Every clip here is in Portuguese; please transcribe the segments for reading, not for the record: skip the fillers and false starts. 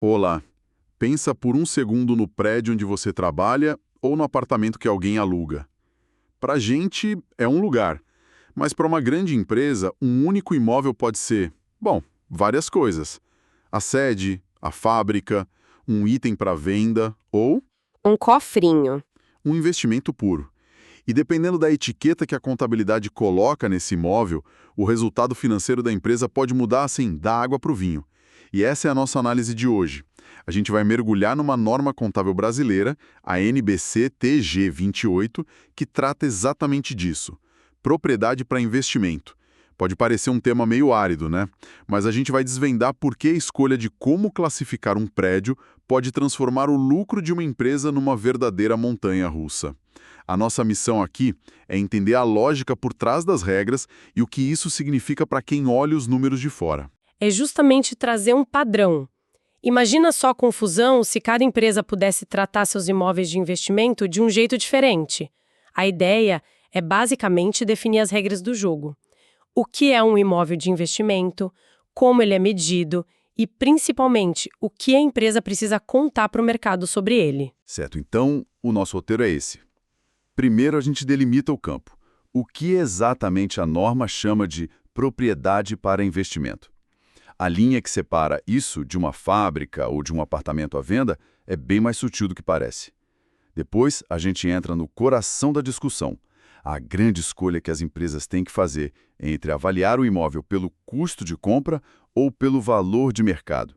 Olá, pensa por um segundo no prédio onde você trabalha ou no apartamento que alguém aluga. Para a gente, é um lugar, mas para uma grande empresa, um único imóvel pode ser, bom, várias coisas. A sede, a fábrica, um item para venda ou Um cofrinho. um investimento puro. E dependendo da etiqueta que a contabilidade coloca nesse imóvel, o resultado financeiro da empresa pode mudar assim, da água para o vinho. E essa é a nossa análise de hoje. A gente vai mergulhar numa norma contábil brasileira, a NBC-TG 28, que trata exatamente disso. Propriedade para investimento. Pode parecer um tema meio árido, né? Mas a gente vai desvendar por que a escolha de como classificar um prédio pode transformar o lucro de uma empresa numa verdadeira montanha-russa. A nossa missão aqui é entender a lógica por trás das regras e o que isso significa para quem olha os números de fora. É justamente trazer um padrão. Imagina só a confusão se cada empresa pudesse tratar seus imóveis de investimento de um jeito diferente. A ideia é basicamente definir as regras do jogo. O que é um imóvel de investimento, como ele é medido e, principalmente, o que a empresa precisa contar para o mercado sobre ele. Certo, então o nosso roteiro é esse. Primeiro a gente delimita o campo. O que exatamente a norma chama de propriedade para investimento? A linha que separa isso de uma fábrica ou de um apartamento à venda é bem mais sutil do que parece. Depois, a gente entra no coração da discussão, a grande escolha que as empresas têm que fazer entre avaliar o imóvel pelo custo de compra ou pelo valor de mercado.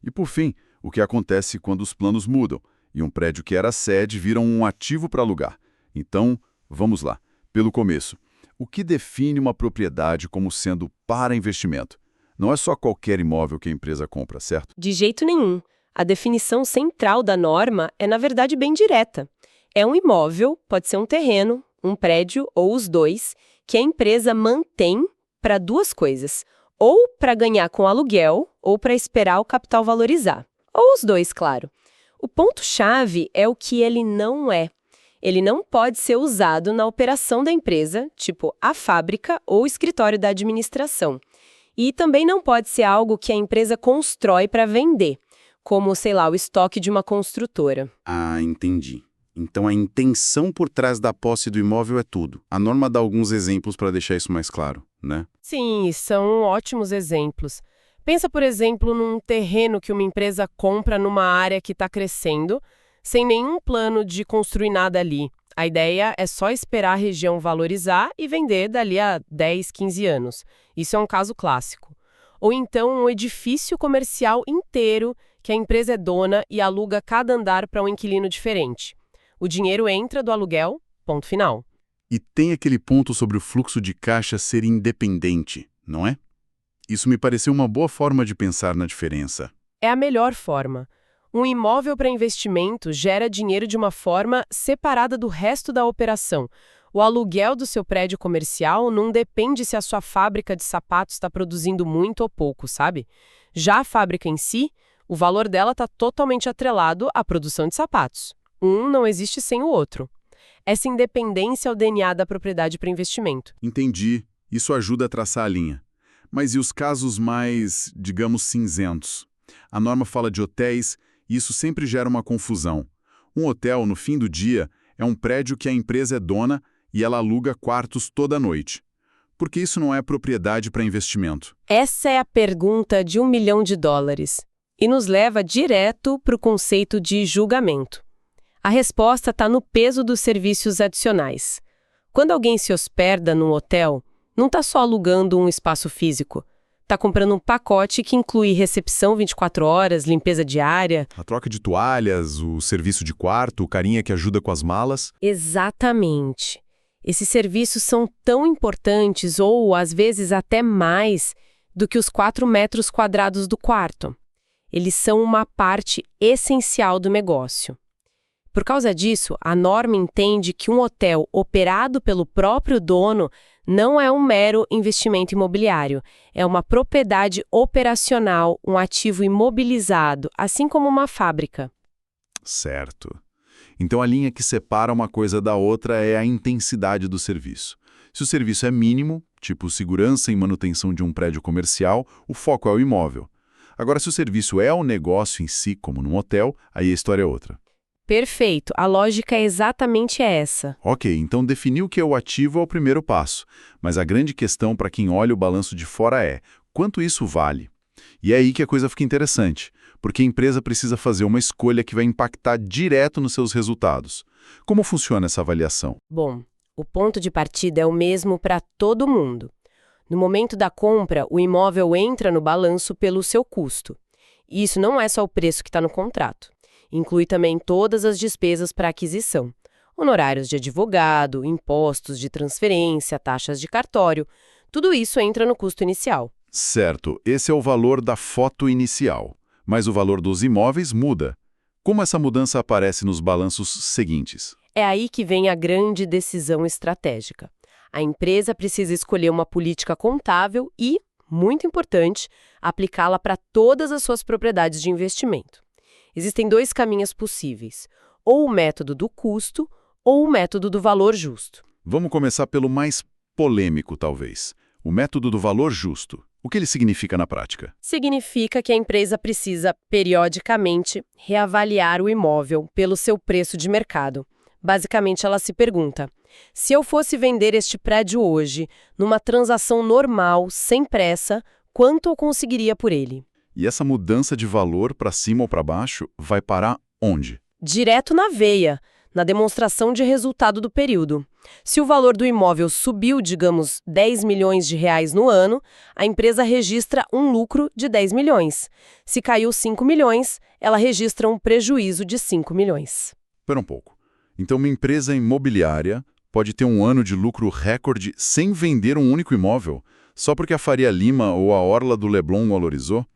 E, por fim, o que acontece quando os planos mudam e um prédio que era sede vira um ativo para alugar. Então, vamos lá. Pelo começo, o que define uma propriedade como sendo para investimento? Não é só qualquer imóvel que a empresa compra, certo? De jeito nenhum. A definição central da norma é, na verdade, bem direta. É um imóvel, pode ser um terreno, um prédio ou os dois, que a empresa mantém para duas coisas: ou para ganhar com aluguel, ou para esperar o capital valorizar. Ou os dois, claro. O ponto-chave é o que ele não é. Ele não pode ser usado na operação da empresa, tipo a fábrica ou o escritório da administração. E também não pode ser algo que a empresa constrói para vender, como, sei lá, o estoque de uma construtora. Ah, entendi. Então a intenção por trás da posse do imóvel é tudo. A norma dá alguns exemplos para deixar isso mais claro, né? Sim, são ótimos exemplos. Pensa, por exemplo, num terreno que uma empresa compra numa área que está crescendo, sem nenhum plano de construir nada ali. A ideia é só esperar a região valorizar e vender dali a 10, 15 anos. Isso é um caso clássico. Ou então um edifício comercial inteiro que a empresa é dona e aluga cada andar para um inquilino diferente. O dinheiro entra do aluguel, ponto final. E tem aquele ponto sobre o fluxo de caixa ser independente, não é? Isso me pareceu uma boa forma de pensar na diferença. É a melhor forma. Um imóvel para investimento gera dinheiro de uma forma separada do resto da operação. O aluguel do seu prédio comercial não depende se a sua fábrica de sapatos está produzindo muito ou pouco, sabe? Já a fábrica em si, o valor dela está totalmente atrelado à produção de sapatos. Um não existe sem o outro. Essa independência é o DNA da propriedade para investimento. Entendi. Isso ajuda a traçar a linha. Mas e os casos mais, digamos, cinzentos? A norma fala de hotéis e isso sempre gera uma confusão. Um hotel, no fim do dia, é um prédio que a empresa é dona e ela aluga quartos toda noite. Por que isso não é propriedade para investimento? Essa é a pergunta de $1 milhão e nos leva direto para o conceito de julgamento. A resposta está no peso dos serviços adicionais. Quando alguém se hospeda num hotel, não está só alugando um espaço físico. Está comprando um pacote que inclui recepção 24 horas, limpeza diária. A troca de toalhas, o serviço de quarto, o carinha que ajuda com as malas. Exatamente. Esses serviços são tão importantes, ou às vezes até mais, do que os 4 metros quadrados do quarto. Eles são uma parte essencial do negócio. Por causa disso, a norma entende que um hotel operado pelo próprio dono não é um mero investimento imobiliário, é uma propriedade operacional, um ativo imobilizado, assim como uma fábrica. Certo. Então a linha que separa uma coisa da outra é a intensidade do serviço. Se o serviço é mínimo, tipo segurança e manutenção de um prédio comercial, o foco é o imóvel. Agora, se o serviço é o negócio em si, como num hotel, aí a história é outra. Perfeito, a lógica é exatamente essa. Ok, então definir o que é o ativo é o primeiro passo. Mas a grande questão para quem olha o balanço de fora é: quanto isso vale? E é aí que a coisa fica interessante, porque a empresa precisa fazer uma escolha que vai impactar direto nos seus resultados. Como funciona essa avaliação? Bom, o ponto de partida é o mesmo para todo mundo. No momento da compra, o imóvel entra no balanço pelo seu custo. E isso não é só o preço que está no contrato. Inclui também todas as despesas para aquisição. Honorários de advogado, impostos de transferência, taxas de cartório. Tudo isso entra no custo inicial. Certo, esse é o valor da foto inicial. Mas o valor dos imóveis muda. Como essa mudança aparece nos balanços seguintes? É aí que vem a grande decisão estratégica. A empresa precisa escolher uma política contábil e, muito importante, aplicá-la para todas as suas propriedades de investimento. Existem dois caminhos possíveis, ou o método do custo ou o método do valor justo. Vamos começar pelo mais polêmico, talvez. O método do valor justo. O que ele significa na prática? Significa que a empresa precisa, periodicamente, reavaliar o imóvel pelo seu preço de mercado. Basicamente, ela se pergunta: se eu fosse vender este prédio hoje, numa transação normal, sem pressa, quanto eu conseguiria por ele? E essa mudança de valor para cima ou para baixo vai parar onde? Direto na veia, na demonstração de resultado do período. Se o valor do imóvel subiu, digamos, 10 milhões de reais no ano, a empresa registra um lucro de 10 milhões. Se caiu 5 milhões, ela registra um prejuízo de 5 milhões. Espera um pouco. Então, uma empresa imobiliária pode ter um ano de lucro recorde sem vender um único imóvel, só porque a Faria Lima ou a Orla do Leblon valorizou?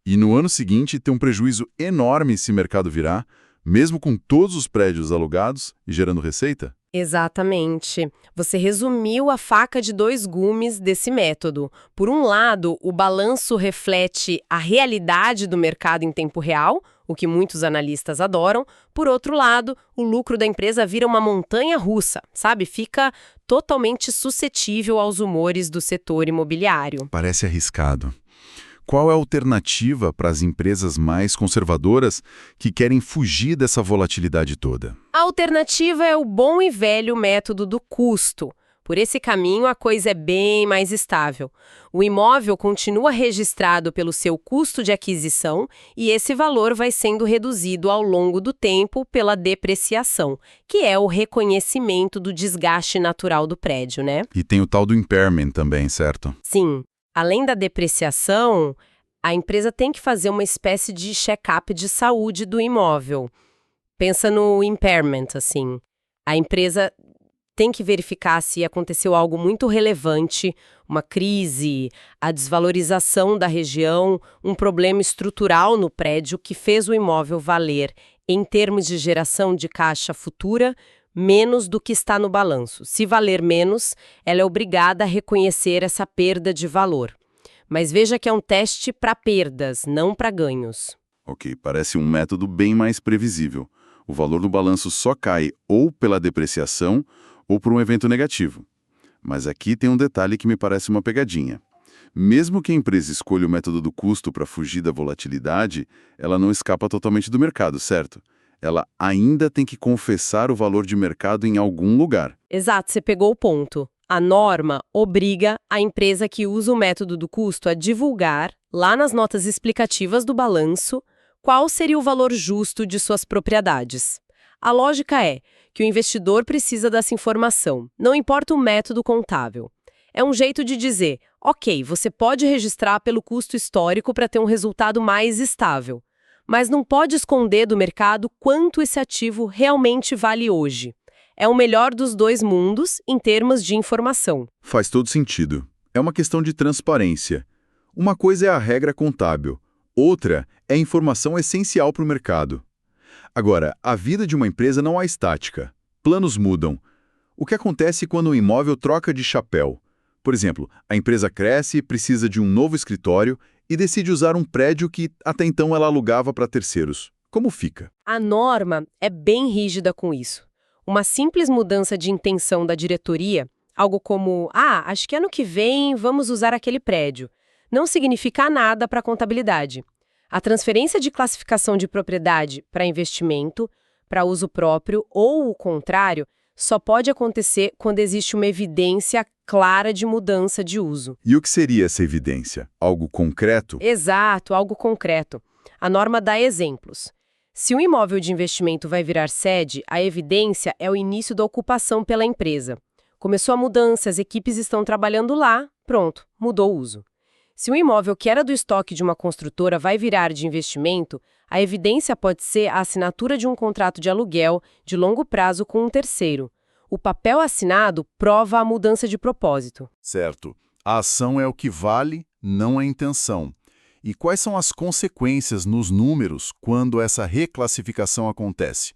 E no ano seguinte ter um prejuízo enorme se o mercado virar, mesmo com todos os prédios alugados e gerando receita? Exatamente. Você resumiu a faca de dois gumes desse método. Por um lado, o balanço reflete a realidade do mercado em tempo real, o que muitos analistas adoram. Por outro lado, o lucro da empresa vira uma montanha russa, sabe? Fica totalmente suscetível aos humores do setor imobiliário. Parece arriscado. Qual é a alternativa para as empresas mais conservadoras que querem fugir dessa volatilidade toda? A alternativa é o bom e velho método do custo. Por esse caminho, a coisa é bem mais estável. O imóvel continua registrado pelo seu custo de aquisição e esse valor vai sendo reduzido ao longo do tempo pela depreciação, que é o reconhecimento do desgaste natural do prédio, né? E tem o tal do impairment também, certo? Sim. Além da depreciação, a empresa tem que fazer uma espécie de check-up de saúde do imóvel. Pensa no impairment, assim. A empresa tem que verificar se aconteceu algo muito relevante, uma crise, a desvalorização da região, um problema estrutural no prédio que fez o imóvel valer, em termos de geração de caixa futura, menos do que está no balanço. Se valer menos, ela é obrigada a reconhecer essa perda de valor. Mas veja que é um teste para perdas, não para ganhos. Ok, parece um método bem mais previsível. O valor do balanço só cai ou pela depreciação ou por um evento negativo. Mas aqui tem um detalhe que me parece uma pegadinha. Mesmo que a empresa escolha o método do custo para fugir da volatilidade, ela não escapa totalmente do mercado, certo? Ela ainda tem que confessar o valor de mercado em algum lugar. Exato, você pegou o ponto. A norma obriga a empresa que usa o método do custo a divulgar, lá nas notas explicativas do balanço, qual seria o valor justo de suas propriedades. A lógica é que o investidor precisa dessa informação, não importa o método contábil. É um jeito de dizer, ok, você pode registrar pelo custo histórico para ter um resultado mais estável, mas não pode esconder do mercado quanto esse ativo realmente vale hoje. É o melhor dos dois mundos em termos de informação. Faz todo sentido. É uma questão de transparência. Uma coisa é a regra contábil, outra é a informação essencial para o mercado. Agora, a vida de uma empresa não é estática. Planos mudam. O que acontece quando o imóvel troca de chapéu? Por exemplo, a empresa cresce, precisa de um novo escritório e decide usar um prédio que até então ela alugava para terceiros. Como fica? A norma é bem rígida com isso. Uma simples mudança de intenção da diretoria, algo como, acho que ano que vem vamos usar aquele prédio, não significa nada para a contabilidade. A transferência de classificação de propriedade para investimento, para uso próprio ou o contrário, só pode acontecer quando existe uma evidência clara de mudança de uso. E o que seria essa evidência? Algo concreto? Exato, algo concreto. A norma dá exemplos. Se um imóvel de investimento vai virar sede, a evidência é o início da ocupação pela empresa. Começou a mudança, as equipes estão trabalhando lá, pronto, mudou o uso. Se um imóvel que era do estoque de uma construtora vai virar de investimento, a evidência pode ser a assinatura de um contrato de aluguel de longo prazo com um terceiro. O papel assinado prova a mudança de propósito. Certo. A ação é o que vale, não a intenção. E quais são as consequências nos números quando essa reclassificação acontece?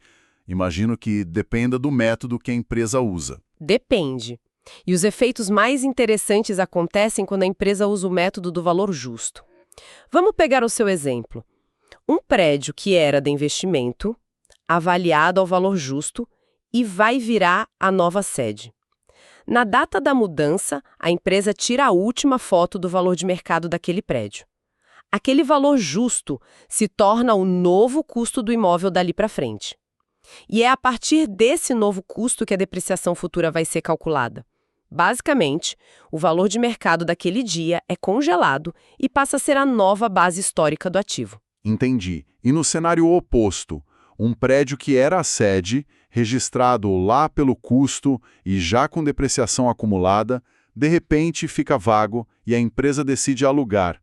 Imagino que dependa do método que a empresa usa. Depende. E os efeitos mais interessantes acontecem quando a empresa usa o método do valor justo. Vamos pegar o seu exemplo. Um prédio que era de investimento, avaliado ao valor justo, e vai virar a nova sede. Na data da mudança, a empresa tira a última foto do valor de mercado daquele prédio. Aquele valor justo se torna o novo custo do imóvel dali para frente. E é a partir desse novo custo que a depreciação futura vai ser calculada. Basicamente, o valor de mercado daquele dia é congelado e passa a ser a nova base histórica do ativo. Entendi. E no cenário oposto, um prédio que era a sede, registrado lá pelo custo e já com depreciação acumulada, de repente fica vago e a empresa decide alugar.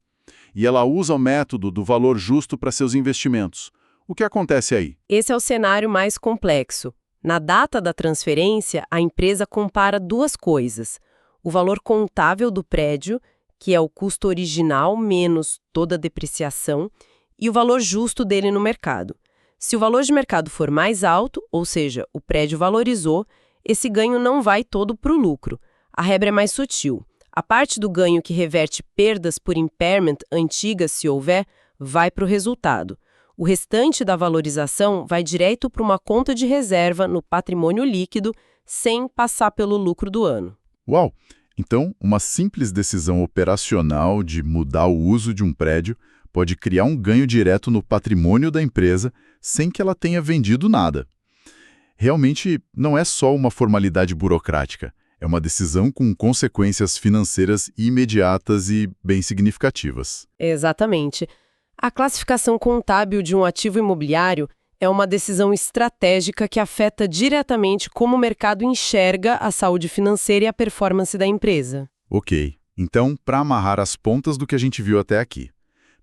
E ela usa o método do valor justo para seus investimentos. O que acontece aí? Esse é o cenário mais complexo. Na data da transferência, a empresa compara duas coisas: o valor contável do prédio, que é o custo original menos toda a depreciação, e o valor justo dele no mercado. Se o valor de mercado for mais alto, ou seja, o prédio valorizou, esse ganho não vai todo para o lucro. A regra é mais sutil. A parte do ganho que reverte perdas por impairment antigas, se houver, vai para o resultado. O restante da valorização vai direto para uma conta de reserva no patrimônio líquido, sem passar pelo lucro do ano. Uau! Então, uma simples decisão operacional de mudar o uso de um prédio pode criar um ganho direto no patrimônio da empresa sem que ela tenha vendido nada. Realmente, não é só uma formalidade burocrática. É uma decisão com consequências financeiras imediatas e bem significativas. Exatamente. A classificação contábil de um ativo imobiliário é uma decisão estratégica que afeta diretamente como o mercado enxerga a saúde financeira e a performance da empresa. Ok. Então, para amarrar as pontas do que a gente viu até aqui.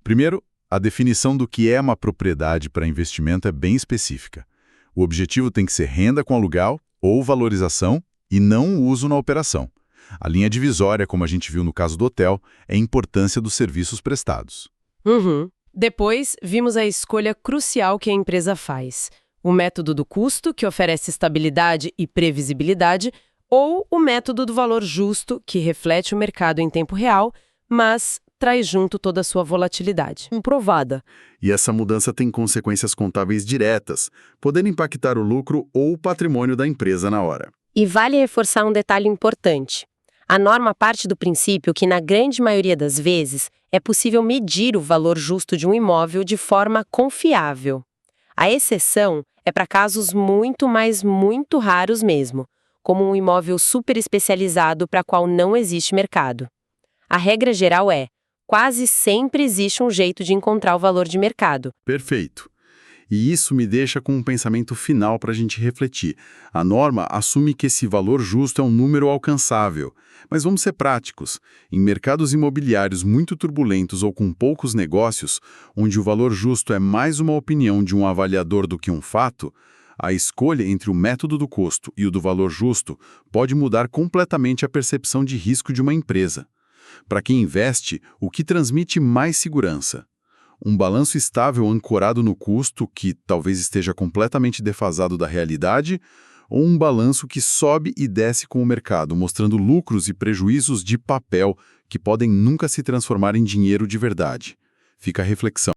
Primeiro, a definição do que é uma propriedade para investimento é bem específica. O objetivo tem que ser renda com aluguel ou valorização e não o uso na operação. A linha divisória, como a gente viu no caso do hotel, é a importância dos serviços prestados. Depois, vimos a escolha crucial que a empresa faz. O método do custo, que oferece estabilidade e previsibilidade, ou o método do valor justo, que reflete o mercado em tempo real, mas traz junto toda a sua volatilidade. Comprovada. E essa mudança tem consequências contábeis diretas, podendo impactar o lucro ou o patrimônio da empresa na hora. E vale reforçar um detalhe importante. A norma parte do princípio que, na grande maioria das vezes, é possível medir o valor justo de um imóvel de forma confiável. A exceção é para casos muito, mas muito raros mesmo, como um imóvel super especializado para qual não existe mercado. A regra geral é: quase sempre existe um jeito de encontrar o valor de mercado. Perfeito. E isso me deixa com um pensamento final para a gente refletir. A norma assume que esse valor justo é um número alcançável. Mas vamos ser práticos. Em mercados imobiliários muito turbulentos ou com poucos negócios, onde o valor justo é mais uma opinião de um avaliador do que um fato, a escolha entre o método do custo e o do valor justo pode mudar completamente a percepção de risco de uma empresa. Para quem investe, o que transmite mais segurança? Um balanço estável ancorado no custo, que talvez esteja completamente defasado da realidade, ou um balanço que sobe e desce com o mercado, mostrando lucros e prejuízos de papel que podem nunca se transformar em dinheiro de verdade? Fica a reflexão.